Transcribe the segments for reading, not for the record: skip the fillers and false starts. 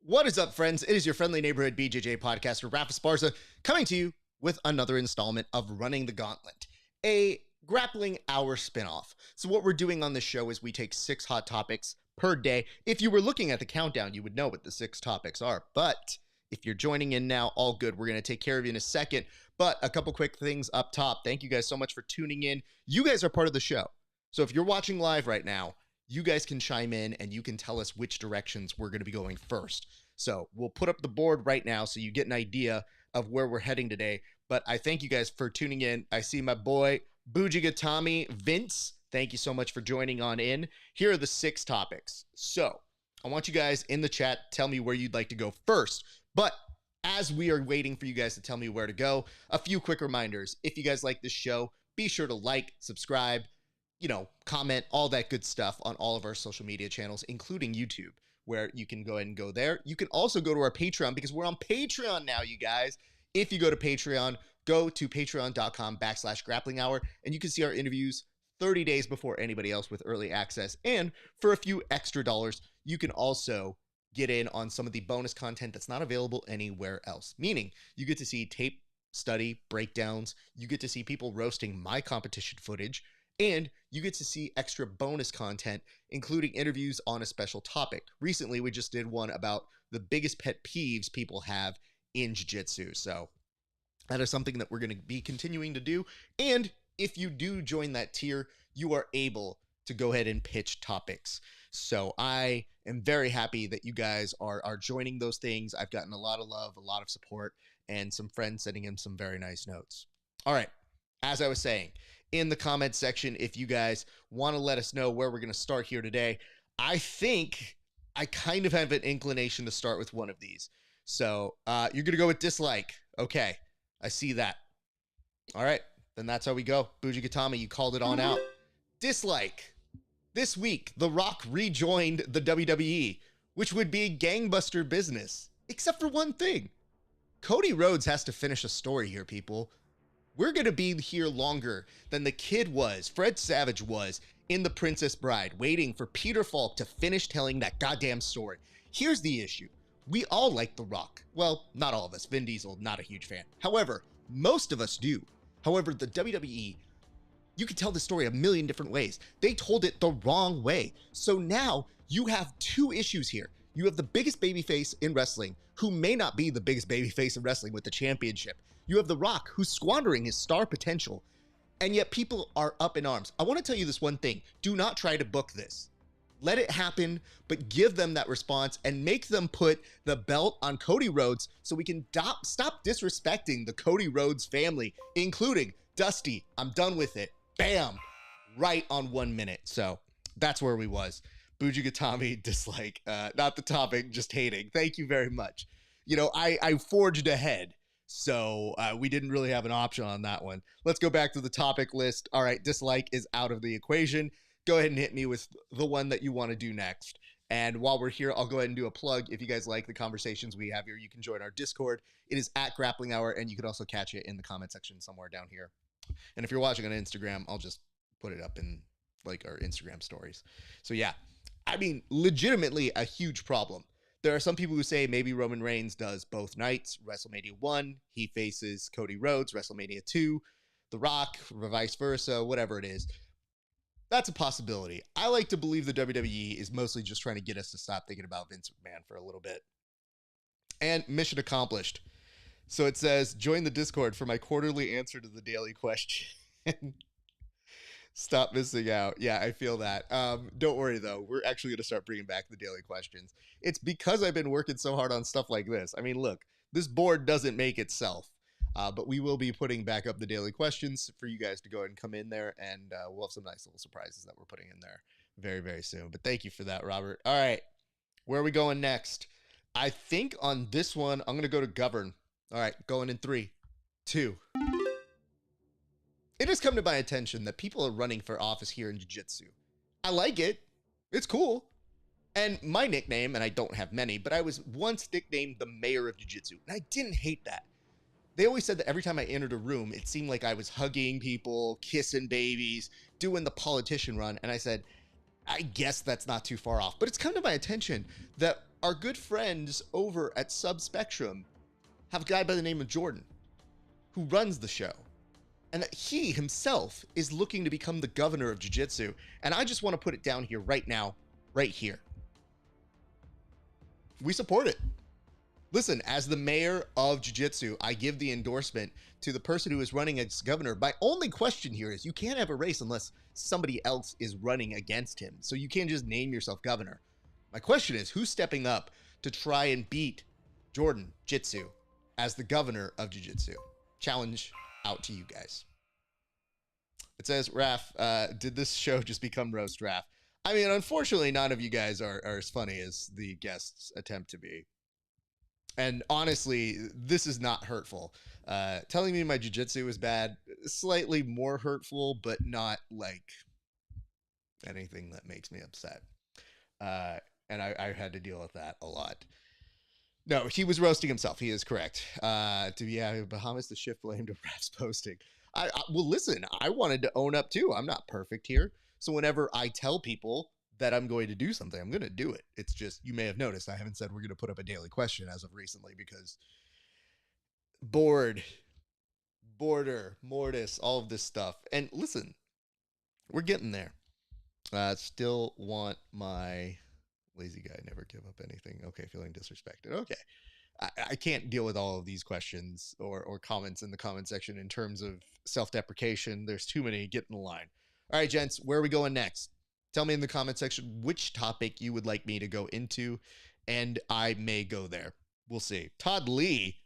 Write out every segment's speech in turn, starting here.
What is up, friends? It is your friendly neighborhood BJJ podcaster, Rafa Sparza, coming to you with another installment of Running the Gauntlet, a grappling hour spinoff. So what we're doing on this show is we take 6 hot topics per day. If you were looking at the countdown, you would know what the 6 topics are. But if you're joining in now, all good. We're going to take care of you in a second. But a couple quick things up top. Thank you guys so much for tuning in. You guys are part of the show. So if you're watching live right now, you guys can chime in and you can tell us which directions we're going to be going first. So we'll put up the board right now so you get an idea of where we're heading today. But I thank you guys for tuning in. I see my boy Bujigatami Vince. Thank you so much for joining on in. Here are the 6 topics. So I want you guys in the chat, tell me where you'd like to go first. But as we are waiting for you guys to tell me where to go, a few quick reminders. If you guys like this show, be sure to like, subscribe, comment, all that good stuff on all of our social media channels, including YouTube, where you can go ahead and go there. You can also go to our Patreon because we're on Patreon now, you guys. If you go to Patreon, go to patreon.com/grappling hour, and you can see our interviews 30 days before anybody else with early access. And for a few extra dollars, you can also get in on some of the bonus content that's not available anywhere else. Meaning you get to see tape study breakdowns. You get to see people roasting my competition footage. And you get to see extra bonus content, including interviews on a special topic. Recently, we just did one about the biggest pet peeves people have in jiu-jitsu. So that is something that we're going to be continuing to do. And if you do join that tier, you are able to go ahead and pitch topics. So I am very happy that you guys are joining those things. I've gotten a lot of love, a lot of support, and some friends sending in some very nice notes. All right, as I was saying, in the comment section, if you guys want to let us know where we're going to start here today, I think I kind of have an inclination to start with one of these. So you're going to go with dislike. Okay, I see that. All right, then that's how we go. Bujigatami, you called it on out. Dislike. This week, The Rock rejoined the WWE, which would be gangbuster business, except for one thing. Cody Rhodes has to finish a story here, people. We're going to be here longer than the kid was, Fred Savage was, in The Princess Bride, waiting for Peter Falk to finish telling that goddamn story. Here's the issue. We all like The Rock. Well, not all of us. Vin Diesel, not a huge fan. However, most of us do. However, the WWE, you can tell the story a million different ways. They told it the wrong way. So now you have 2 issues here. You have the biggest babyface in wrestling, who may not be the biggest babyface in wrestling with the championship. You have The Rock, who's squandering his star potential, and yet people are up in arms. I want to tell you this one thing. Do not try to book this. Let it happen, but give them that response and make them put the belt on Cody Rhodes so we can stop disrespecting the Cody Rhodes family, including Dusty. I'm done with it. Bam! Right on 1 minute. So that's where we was. Bujigatami, dislike. Not the topic, just hating. Thank you very much. I forged ahead. So we didn't really have an option on that one. Let's go back to the topic list. All right, dislike is out of the equation. Go ahead and hit me with the one that you want to do next. And while we're here, I'll go ahead and do a plug. If you guys like the conversations we have here, you can join our Discord. It is at Grappling Hour, and you can also catch it in the comment section somewhere down here. And if you're watching on Instagram, I'll just put it up in like our Instagram stories. So yeah, I mean, legitimately a huge problem. There are some people who say maybe Roman Reigns does both nights. WrestleMania 1, he faces Cody Rhodes. WrestleMania 2, The Rock, or vice versa, whatever it is. That's a possibility. I like to believe the WWE is mostly just trying to get us to stop thinking about Vince McMahon for a little bit. And mission accomplished. So it says, join the Discord for my quarterly answer to the daily question. Stop missing out. Yeah, I feel that. Don't worry, though. We're actually going to start bringing back the daily questions. It's because I've been working so hard on stuff like this. I mean, look, this board doesn't make itself, but we will be putting back up the daily questions for you guys to go ahead and come in there, and we'll have some nice little surprises that we're putting in there very, very soon. But thank you for that, Robert. All right, where are we going next? I think on this one, I'm going to go to Govern. All right, going in 3, 2. It has come to my attention that people are running for office here in jiu-jitsu. I like it. It's cool. And my nickname, and I don't have many, but I was once nicknamed the mayor of jiu-jitsu, and I didn't hate that. They always said that every time I entered a room, it seemed like I was hugging people, kissing babies, doing the politician run, and I said, I guess that's not too far off. But it's come to my attention that our good friends over at Subspectrum have a guy by the name of Jordan who runs the show, and that he himself is looking to become the governor of jiu-jitsu. And I just want to put it down here right now, right here. We support it. Listen, as the mayor of jiu-jitsu, I give the endorsement to the person who is running as governor. My only question here is you can't have a race unless somebody else is running against him. So you can't just name yourself governor. My question is, who's stepping up to try and beat Jordan Jitsu as the governor of jiu-jitsu? Challenge out to you guys. It says, Raph, did this show just become roast Raph? I mean, unfortunately, none of you guys are as funny as the guests attempt to be. And honestly, this is not hurtful. Telling me my jiu-jitsu is bad, slightly more hurtful, but not like anything that makes me upset. And I had to deal with that a lot. No, he was roasting himself. He is correct. Bahamas to shift blame to Raph's posting. Well, listen, I wanted to own up too. I'm not perfect here. So whenever I tell people that I'm going to do something, I'm going to do it. It's just, you may have noticed, I haven't said we're going to put up a daily question as of recently because border, mortis, all of this stuff. And listen, we're getting there. Still want my lazy guy, never give up anything. Okay, feeling disrespected. Okay. I can't deal with all of these questions or comments in the comment section in terms of self-deprecation. There's too many. Get in the line. All right, gents, where are we going next? Tell me in the comment section which topic you would like me to go into, and I may go there. We'll see. Todd Lee.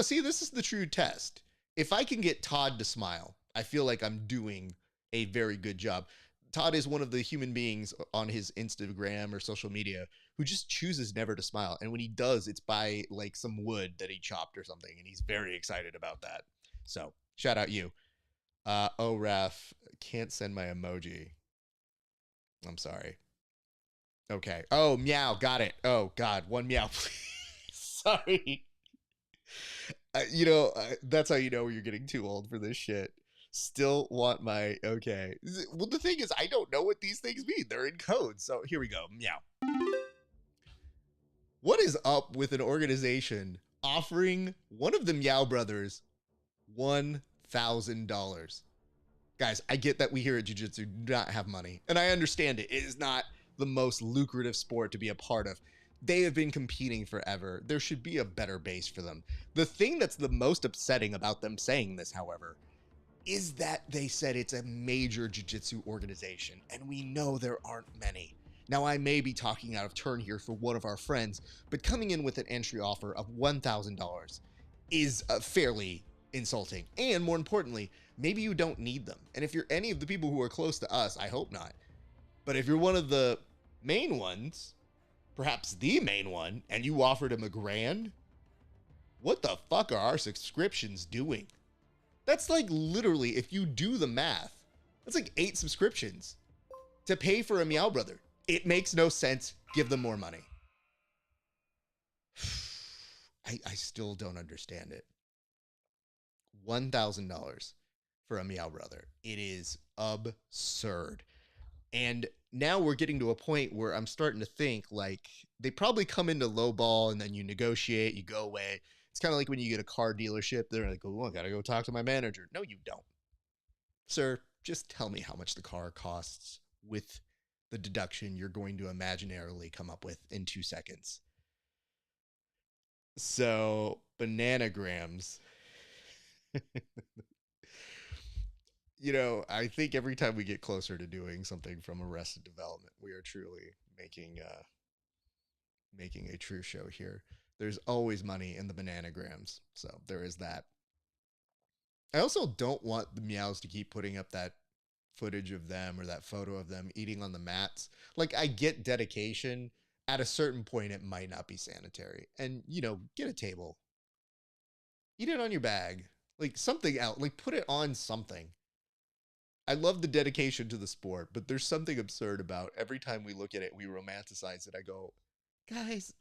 See, this is the true test. If I can get Todd to smile, I feel like I'm doing a very good job. Todd is one of the human beings on his Instagram or social media who just chooses never to smile. And when he does, it's by like some wood that he chopped or something. And he's very excited about that. So shout out you. Oh, Raph, can't send my emoji. I'm sorry. Okay. Oh, meow. Got it. Oh, God. One meow, please. Sorry. That's how you know you're getting too old for this shit. Still want my... Okay. Well, the thing is, I don't know what these things mean. They're in code. So here we go. Meow. What is up with an organization offering one of the Meow brothers $1,000? Guys, I get that we here at Jiu-Jitsu do not have money, and I understand it. It is not the most lucrative sport to be a part of. They have been competing forever. There should be a better base for them. The thing that's the most upsetting about them saying this, however, is that they said it's a major jiu-jitsu organization, and we know there aren't many. Now, I may be talking out of turn here for one of our friends, but coming in with an entry offer of $1,000 is fairly insulting. And more importantly, maybe you don't need them. And if you're any of the people who are close to us, I hope not. But if you're one of the main ones, perhaps the main one, and you offered him $1,000, what the fuck are our subscriptions doing? That's like literally, if you do the math, that's like 8 subscriptions to pay for a Meow brother. It makes no sense. Give them more money. I still don't understand it. $1,000 for a Meow brother. It is absurd. And now we're getting to a point where I'm starting to think like they probably come into low ball and then you negotiate, you go away. It's kind of like when you get a car dealership, they're like, oh, I got to go talk to my manager. No, you don't. Sir, just tell me how much the car costs with the deduction you're going to imaginarily come up with in 2 seconds. So, bananagrams. I think every time we get closer to doing something from Arrested Development, we are truly making a true show here. There's always money in the bananagrams, so there is that. I also don't want the Meows to keep putting up that footage of them or that photo of them eating on the mats. Like, I get dedication. At a certain point, it might not be sanitary. And, get a table. Eat it on your bag. Like, something else. Like, put it on something. I love the dedication to the sport, but there's something absurd about every time we look at it, we romanticize it. I go, guys,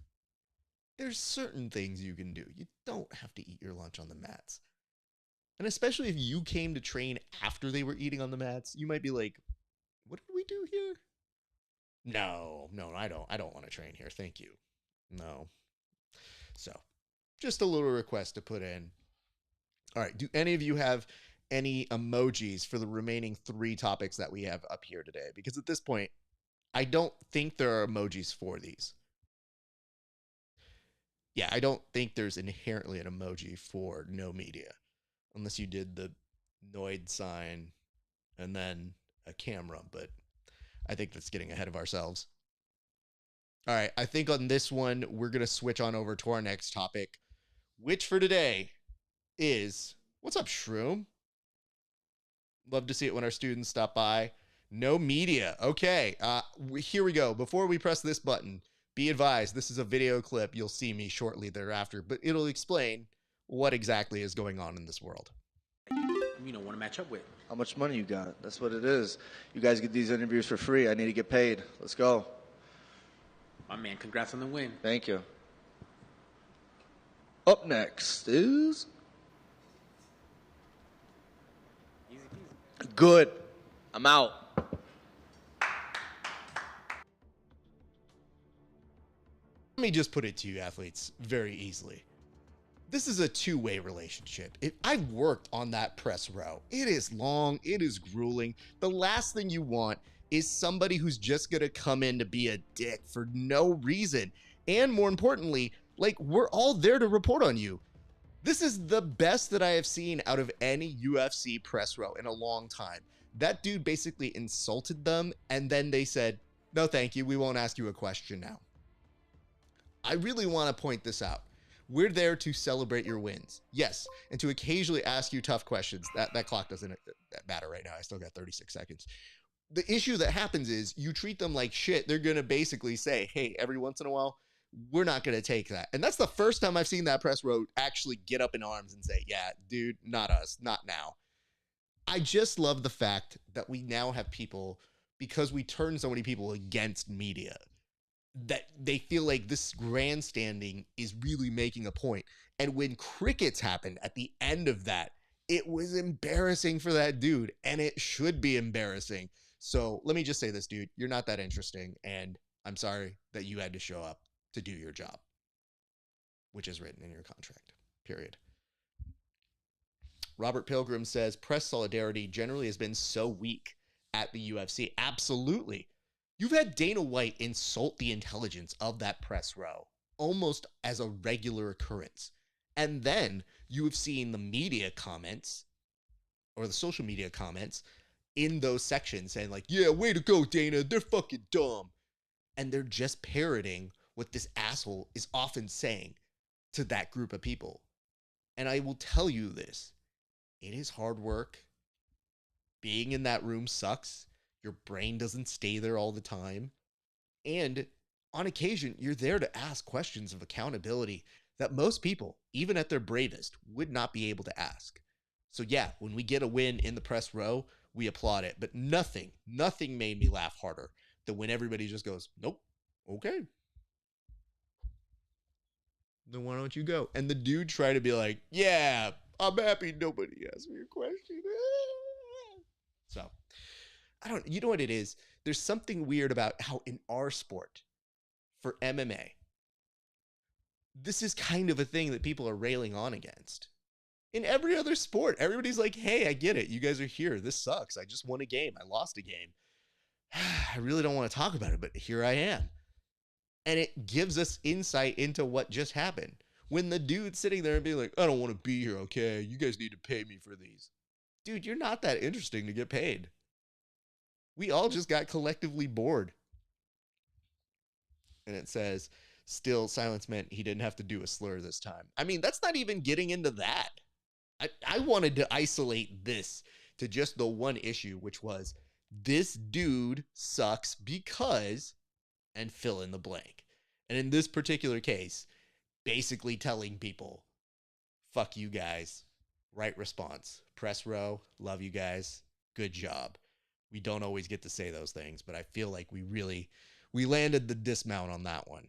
there's certain things you can do. You don't have to eat your lunch on the mats. And especially if you came to train after they were eating on the mats, you might be like, what did we do here? No, I don't want to train here. Thank you. No. So, just a little request to put in. All right. Do any of you have any emojis for the remaining 3 topics that we have up here today? Because at this point, I don't think there are emojis for these. Yeah, I don't think there's inherently an emoji for no media, unless you did the Noid sign and then a camera, but I think that's getting ahead of ourselves. All right, I think on this one, we're going to switch on over to our next topic, which for today is, what's up, Shroom? Love to see it when our students stop by. No media. Okay, here we go. Before we press this button, be advised, this is a video clip. You'll see me shortly thereafter, but it'll explain what exactly is going on in this world. You don't want to match up with. How much money you got? That's what it is. You guys get these interviews for free. I need to get paid. Let's go. My man, congrats on the win. Thank you. Up next is... Easy peasy. Good. I'm out. Let me just put it to you, athletes, very easily. This is a two-way relationship. I've worked on that press row. It is long, it is grueling. The last thing you want is somebody who's just gonna come in to be a dick for no reason. And more importantly, like, we're all there to report on you. This is the best that I have seen out of any UFC press row in a long time. That dude basically insulted them, and then they said, no, thank you, we won't ask you a question now. I really want to point this out. We're there to celebrate your wins. Yes, and to occasionally ask you tough questions. That clock doesn't matter right now. I still got 36 seconds. The issue that happens is you treat them like shit. They're going to basically say, hey, every once in a while, we're not going to take that. And that's the first time I've seen that press row actually get up in arms and say, yeah, dude, not us, not now. I just love the fact that we now have people, because we turn so many people against media, that they feel like this grandstanding is really making a point. And when crickets happened at the end of that, it was embarrassing for that dude, and it should be embarrassing. So let me just say this, dude, you're not that interesting, and I'm sorry that you had to show up to do your job, which is written in your contract, period. Robert Pilgrim says, press solidarity generally has been so weak at the UFC. Absolutely. You've had Dana White insult the intelligence of that press row almost as a regular occurrence. And then you have seen the media comments or the social media comments in those sections saying like, yeah, way to go, Dana. They're fucking dumb. And they're just parroting what this asshole is often saying to that group of people. And I will tell you this, it is hard work. Being in that room sucks. Your brain doesn't stay there all the time. And on occasion, you're there to ask questions of accountability that most people, even at their bravest, would not be able to ask. So yeah, when we get a win in the press row, we applaud it. But nothing made me laugh harder than when everybody just goes, nope, okay. Then why don't you go? And the dude tried to be like, yeah, I'm happy nobody asked me a question. So, you know what it is? There's something weird about how in our sport, for MMA, this is kind of a thing that people are railing on against. In every other sport, everybody's like, hey, I get it. You guys are here. This sucks. I just won a game. I lost a game. I really don't want to talk about it, but here I am. And it gives us insight into what just happened. When the dude's sitting there and being like, I don't want to be here, okay? You guys need to pay me for these. Dude, you're not that interesting to get paid. We all just got collectively bored. And it says, still, silence meant he didn't have to do a slur this time. I mean, that's not even getting into that. I wanted to isolate this to just the one issue, which was this dude sucks because, and fill in the blank. And in this particular case, basically telling people, fuck you guys, right response. Press row, love you guys, good job. We don't always get to say those things, but I feel like we landed the dismount on that one.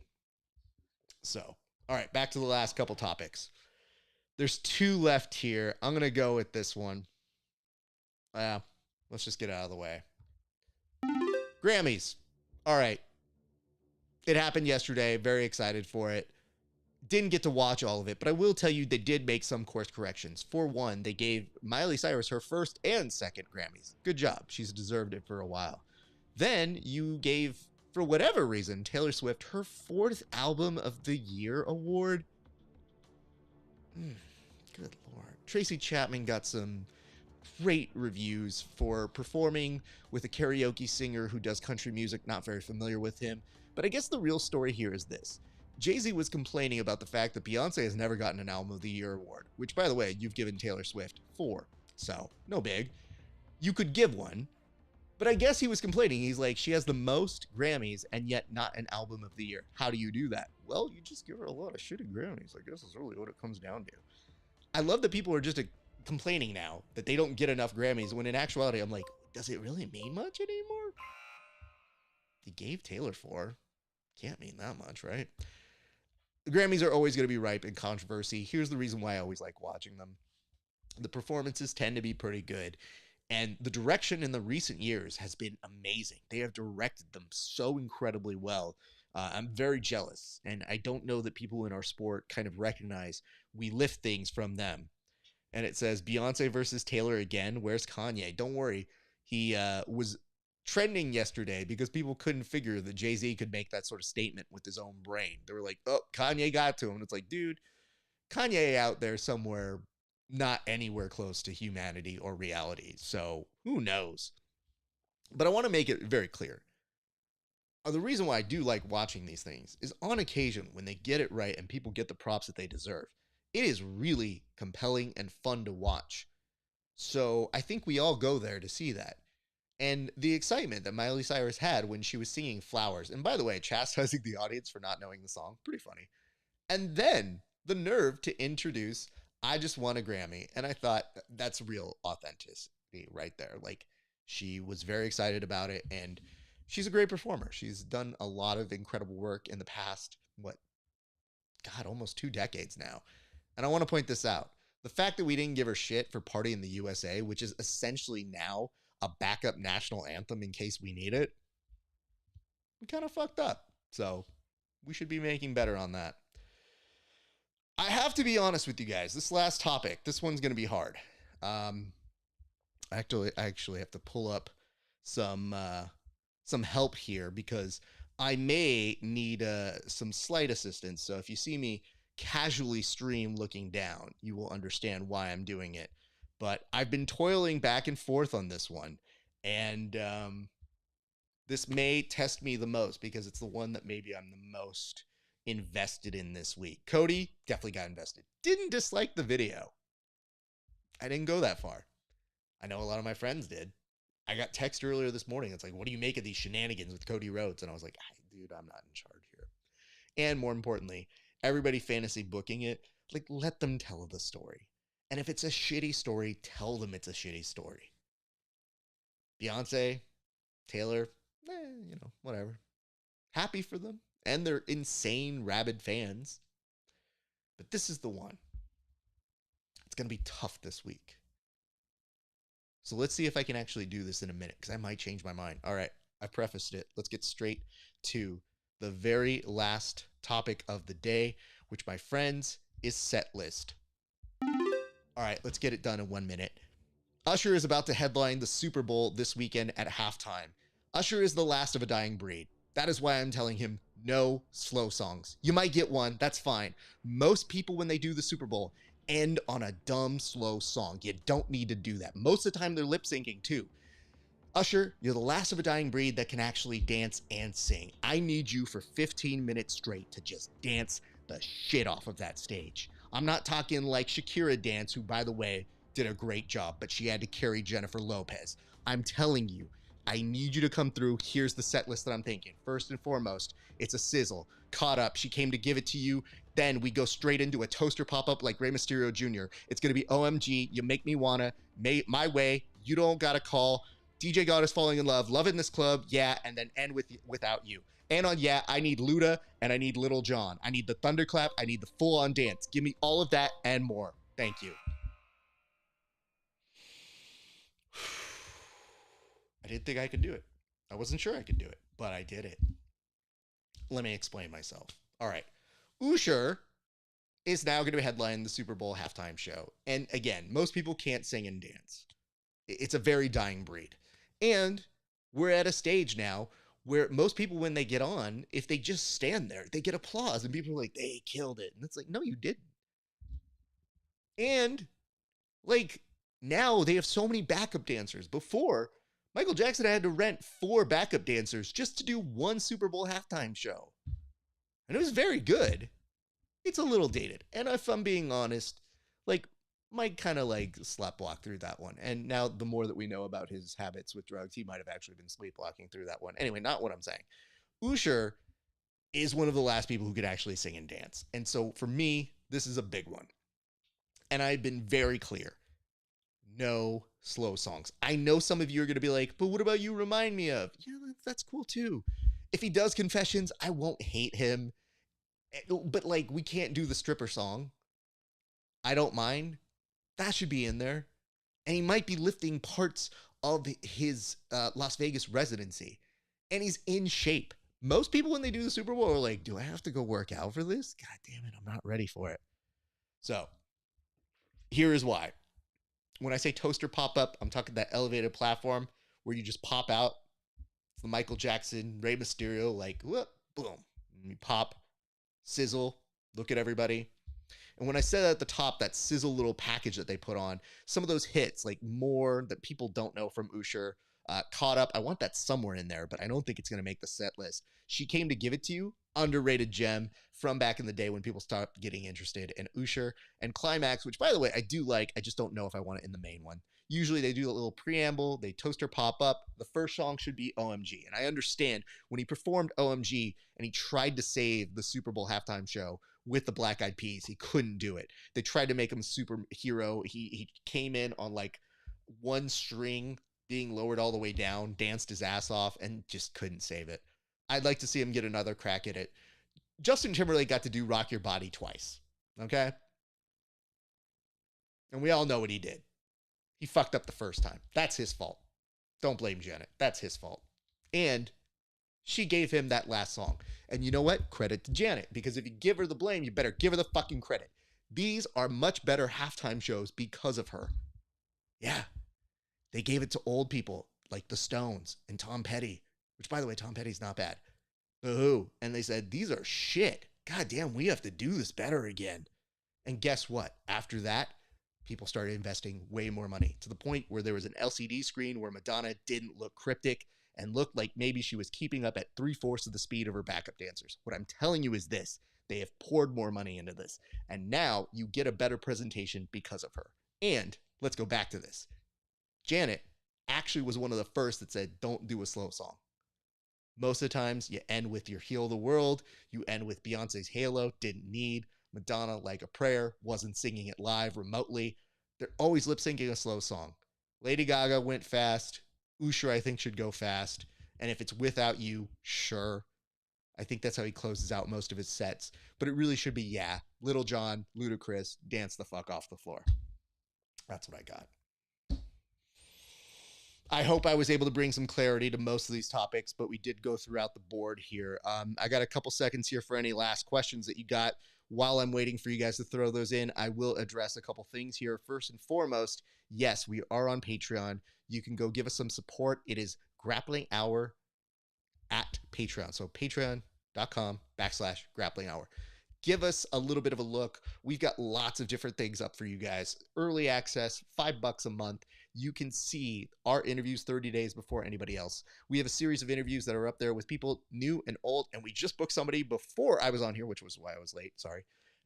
So, all right, back to the last couple topics. There's 2 left here. I'm going to go with this one. Let's just get out of the way. Grammys. All right. It happened yesterday. Very excited for it. Didn't get to watch all of it, but I will tell you they did make some course corrections. For one, they gave Miley Cyrus her first and second Grammys. Good job. She's deserved it for a while. Then you gave, for whatever reason, Taylor Swift her 4th Album of the Year award. Good Lord. Tracy Chapman got some great reviews for performing with a karaoke singer who does country music. Not very familiar with him. But I guess the real story here is this. Jay-Z was complaining about the fact that Beyonce has never gotten an Album of the Year award, which, by the way, you've given Taylor Swift 4, so no big. You could give one, but I guess he was complaining. He's like, she has the most Grammys and yet not an Album of the Year. How do you do that? Well, you just give her a lot of shitty Grammys. I guess that's really what it comes down to. I love that people are just complaining now that they don't get enough Grammys, when in actuality, I'm like, does it really mean much anymore? He gave Taylor 4. Can't mean that much, right? The Grammys are always going to be ripe in controversy. Here's the reason why I always like watching them. The performances tend to be pretty good, and the direction in the recent years has been amazing. They have directed them so incredibly well. I'm very jealous, and I don't know that people in our sport kind of recognize we lift things from them. And it says, Beyonce versus Taylor again. Where's Kanye? Don't worry. He was trending yesterday because people couldn't figure that Jay-Z could make that sort of statement with his own brain. They were like, oh, Kanye got to him. And it's like, dude, Kanye out there somewhere, not anywhere close to humanity or reality. So who knows? But I want to make it very clear. The reason why I do like watching these things is on occasion when they get it right and people get the props that they deserve, it is really compelling and fun to watch. So I think we all go there to see that. And the excitement that Miley Cyrus had when she was singing Flowers. And by the way, chastising the audience for not knowing the song. Pretty funny. And then the nerve to introduce I Just Won a Grammy. And I thought that's real authenticity right there. Like, she was very excited about it. And she's a great performer. She's done a lot of incredible work in the past, almost 2 decades now. And I want to point this out. The fact that we didn't give her shit for Party in the USA, which is essentially now a backup national anthem in case we need it, we kind of fucked up. So we should be making better on that. I have to be honest with you guys. This last topic, this one's going to be hard. I actually have to pull up some help here because I may need some slight assistance. So if you see me casually stream looking down, you will understand why I'm doing it. But I've been toiling back and forth on this one, and this may test me the most because it's the one that maybe I'm the most invested in this week. Cody definitely got invested. Didn't dislike the video. I didn't go that far. I know a lot of my friends did. I got text earlier this morning. It's like, what do you make of these shenanigans with Cody Rhodes? And I was like, dude, I'm not in charge here. And more importantly, everybody fantasy booking it, like, let them tell the story. And if it's a shitty story, tell them it's a shitty story. Beyonce, Taylor, whatever. Happy for them and their insane, rabid fans. But this is the one. It's going to be tough this week. So let's see if I can actually do this in a minute, because I might change my mind. All right, I prefaced it. Let's get straight to the very last topic of the day, which, my friends, is Setlist. All right, let's get it done in 1 minute. Usher is about to headline the Super Bowl this weekend at halftime. Usher is the last of a dying breed. That is why I'm telling him no slow songs. You might get one, that's fine. Most people, when they do the Super Bowl, end on a dumb, slow song. You don't need to do that. Most of the time, they're lip syncing too. Usher, you're the last of a dying breed that can actually dance and sing. I need you for 15 minutes straight to just dance the shit off of that stage. I'm not talking like Shakira dance, who, by the way, did a great job, but she had to carry Jennifer Lopez. I'm telling you, I need you to come through. Here's the set list that I'm thinking. First and foremost, it's a sizzle. Caught Up, She Came to Give It to You. Then we go straight into a toaster pop-up like Rey Mysterio Jr. It's going to be OMG, You Make Me Wanna, My Way, You Don't Gotta Call, DJ God Is Falling in Love, Love in This Club, Yeah, and then end with Without You. And on Yeah, I need Luda and I need Little John. I need the thunderclap. I need the full-on dance. Give me all of that and more. Thank you. I didn't think I could do it. I wasn't sure I could do it, but I did it. let me explain myself. All right. Usher is now going to headline the Super Bowl halftime show. And again, most people can't sing and dance. It's a very dying breed. And we're at a stage now where most people, when they get on, if they just stand there, they get applause and people are like, they killed it. And it's like, no, you didn't. And like now they have so many backup dancers. Before, Michael Jackson had to rent 4 backup dancers just to do one Super Bowl halftime show. And it was very good. It's a little dated. And if I'm being honest, like Mike kind of like sleepwalked through that one. And now the more that we know about his habits with drugs, he might have actually been sleepwalking through that one. Anyway, not what I'm saying. Usher is one of the last people who could actually sing and dance. And so for me, this is a big one. And I've been very clear. No slow songs. I know some of you are going to be like, but what about You Remind Me Of? Yeah, that's cool too. If he does Confessions, I won't hate him. But like, we can't do the stripper song. I don't mind. That should be in there. And he might be lifting parts of his Las Vegas residency. And he's in shape. Most people, when they do the Super Bowl, are like, do I have to go work out for this? God damn it, I'm not ready for it. So, here is why. When I say toaster pop-up, I'm talking that elevated platform where you just pop out. It's the Michael Jackson, Rey Mysterio, like, whoop, boom. And you pop, sizzle, look at everybody. And when I said at the top, that sizzle little package that they put on, some of those hits, like More, that people don't know from Usher, Caught Up, I want that somewhere in there, but I don't think it's going to make the set list. She Came to Give It to You, underrated gem from back in the day when people stopped getting interested in Usher. And Climax, which by the way, I do like, I just don't know if I want it in the main one. Usually they do a little preamble, they toaster pop up. The first song should be OMG. And I understand when he performed OMG and he tried to save the Super Bowl halftime show with the Black Eyed Peas, he couldn't do it. They tried to make him a superhero. He came in on like one string being lowered all the way down, danced his ass off, and just couldn't save it. I'd like to see him get another crack at it. Justin Timberlake got to do Rock Your Body twice, okay? And we all know what he did. He fucked up the first time. That's his fault. Don't blame Janet. That's his fault. And she gave him that last song. And you know what? Credit to Janet. Because if you give her the blame, you better give her the fucking credit. These are much better halftime shows because of her. Yeah. They gave it to old people like the Stones and Tom Petty. Which, by the way, Tom Petty's not bad. The Who. And they said, these are shit. God damn, we have to do this better again. And guess what? After that, people started investing way more money to the point where there was an LCD screen where Madonna didn't look cryptic and looked like maybe she was keeping up at 3/4 of the speed of her backup dancers. What I'm telling you is this. They have poured more money into this. And now you get a better presentation because of her. And let's go back to this. Janet actually was one of the first that said, don't do a slow song. Most of the times you end with your Heal the World. You end with Beyonce's Halo. Didn't need. Madonna, Like a Prayer, wasn't singing it live remotely. They're always lip syncing a slow song. Lady Gaga went fast. Usher, I think, should go fast. And if it's Without You, sure. I think that's how he closes out most of his sets. But it really should be, yeah, Little John, Ludacris, dance the fuck off the floor. That's what I got. I hope I was able to bring some clarity to most of these topics, but we did go throughout the board here. I got a couple seconds here for any last questions that you got. While I'm waiting for you guys to throw those in, I will address a couple things here. First and foremost, yes, we are on Patreon. You can go give us some support. It is Grappling Hour at Patreon. So patreon.com/Grappling Hour. Give us a little bit of a look. We've got lots of different things up for you guys. Early access, $5 a month. You can see our interviews 30 days before anybody else. We have a series of interviews that are up there with people new and old, and we just booked somebody before I was on here, which was why I was late, sorry.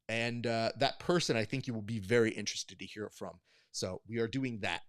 And that person, I think you will be very interested to hear from. So we are doing that.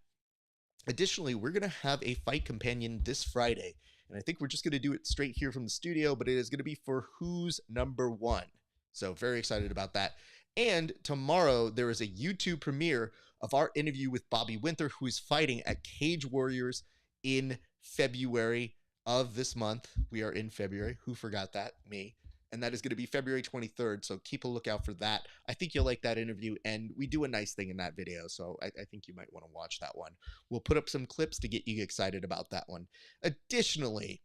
Additionally, we're going to have a fight companion this Friday, and I think we're just going to do it straight here from the studio, but it is going to be for Who's Number One. So very excited about that. And tomorrow there is a YouTube premiere of our interview with Bobby Winter, who is fighting at Cage Warriors in February of this month. We are in February. Who forgot that? Me. And that is going to be February 23rd. So keep a lookout for that. I think you'll like that interview. And we do a nice thing in that video. So I think you might want to watch that one. We'll put up some clips to get you excited about that one. Additionally,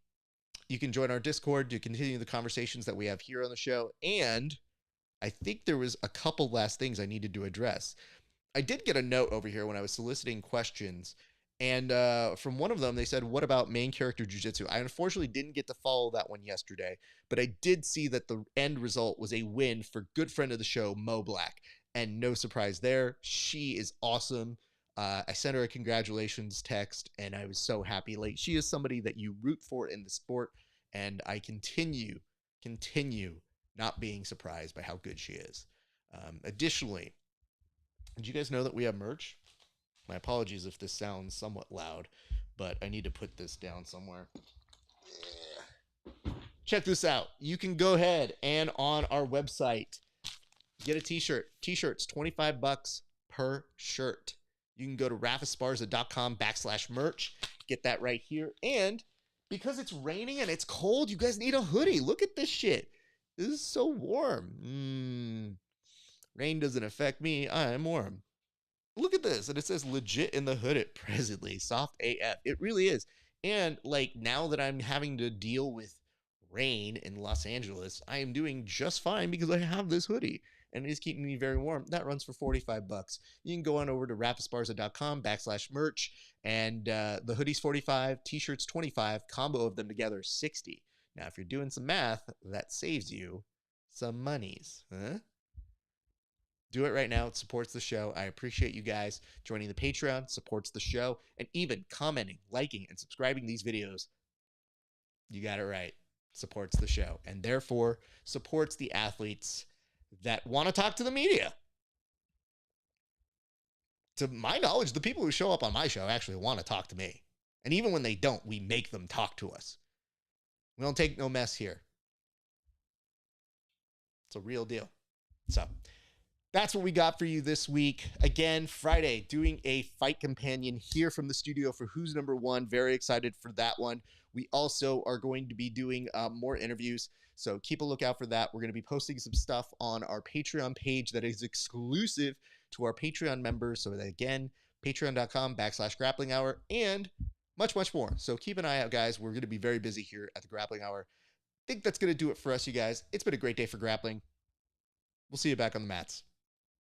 You can join our Discord to continue the conversations that we have here on the show. And I think there was a couple last things I needed to address. I did get a note over here when I was soliciting questions. And from one of them, they said, what about main character jiu-jitsu? I unfortunately didn't get to follow that one yesterday, but I did see that the end result was a win for good friend of the show, Mo Black. And no surprise there. She is awesome. I sent her a congratulations text, and I was so happy. Like, she is somebody that you root for in the sport, and I continue not being surprised by how good she is. Additionally, did you guys know that we have merch? My apologies if this sounds somewhat loud, but I need to put this down somewhere. Yeah. Check this out. You can go ahead and on our website, get a t-shirt. T-shirts, $25 per shirt. You can go to rafesparza.com/merch. Get that right here. And because it's raining and it's cold, you guys need a hoodie. Look at this shit. This is so warm. Rain doesn't affect me. I am warm. Look at this. And it says legit in the hood at presently. Soft AF. It really is. And like now that I'm having to deal with rain in Los Angeles, I am doing just fine because I have this hoodie. And it is keeping me very warm. That runs for $45. You can go on over to rafesparza.com/merch. And the hoodie's $45, t-shirts $25, combo of them together $60. Now, if you're doing some math, that saves you some monies. Huh? Do it right now. It supports the show. I appreciate you guys joining the Patreon, supports the show, and even commenting, liking, and subscribing these videos. You got it right. Supports the show, and therefore supports the athletes that want to talk to the media. To my knowledge, the people who show up on my show actually want to talk to me. And even when they don't, we make them talk to us. We don't take no mess here. It's a real deal. So that's what we got for you this week. Again, Friday, doing a fight companion here from the studio for Who's Number One. Very excited for that one. We also are going to be doing more interviews, so keep a lookout for that. We're going to be posting some stuff on our Patreon page that is exclusive to our Patreon members. So that, again, patreon.com/grappling hour and much, much more. So keep an eye out, guys. We're going to be very busy here at the Grappling Hour. I think that's going to do it for us, you guys. It's been a great day for grappling. We'll see you back on the mats.